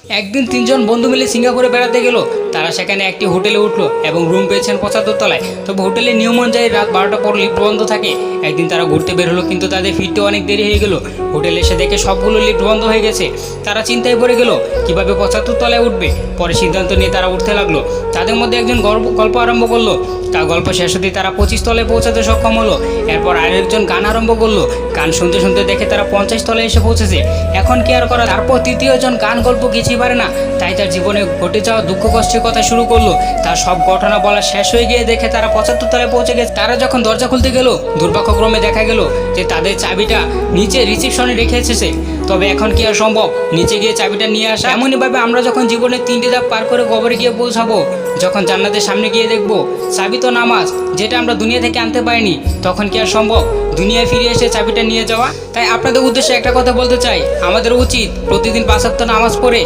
একদিন তিনজন বন্ধু মিলে সিঙ্গাপুরে বেড়াতে গেল। তারা সেখানে একটি হোটেলে উঠলো এবং রুম পেয়েছেন 75 তলায়। তবে হোটেলের নিয়ম অনুযায়ী রাত 12টা পর লিফট বন্ধ থাকে। একদিন তারা ঘুরতে বের হলো, কিন্তু তাদের ফিরতে অনেক দেরি হয়ে গেল। হোটেলে এসে দেখে সবগুলো লিফট বন্ধ হয়ে গেছে। তারা চিন্তায় পড়ে গেল কিভাবে 75 তলায় উঠবে। পরে সিদ্ধান্ত নিয়ে তারা উঠতে লাগলো। তাদের মধ্যে একজন গল্প আরম্ভ করলো। তার গল্প শেষ হতেই তারা 25 তলায় পৌঁছাতে সক্ষম হলো। এরপর আরেকজন গান আরম্ভ করলো। গান শুনতে শুনতে দেখে তারা 50 তলায় এসে পৌঁছেছে। এখন কি আর করা। তারপর তৃতীয়জন গান গল্প কিছুই পারে না, তাই তার জীবনে ঘটে যাওয়া দুঃখ কষ্টের কথা শুরু করলো। তার সব ঘটনা বলা শেষ হয়ে গিয়ে দেখে তারা 75 তলায় পৌঁছে গেছে। তারা যখন দরজা খুলতে গেল, দুর্ভাগ্যক্রমে দেখা গেল যে তাদের চাবিটা নিচে রিসেপশনে রেখে এসেছে। তবে এখন কি আর সম্ভব নিচে গিয়ে চাবিটা নিয়ে আসা। এমনইভাবে আমরা যখন জীবনের 3টে ধাপ পার করে কবরে গিয়ে পৌঁছাবো, যখন জান্নাতের সামনে গিয়ে দেখবো চাবি তো নামাজ, যেটা আমরা দুনিয়া থেকে আনতে পারিনি, তখন কি আর সম্ভব দুনিয়ায় ফিরে এসে চাবিটা নিয়ে যাওয়া। তাই আপনাদের উদ্দেশ্যে একটা কথা বলতে চাই, আমাদের উচিত প্রতিদিন 5 ওয়াক্ত নামাজ পড়ে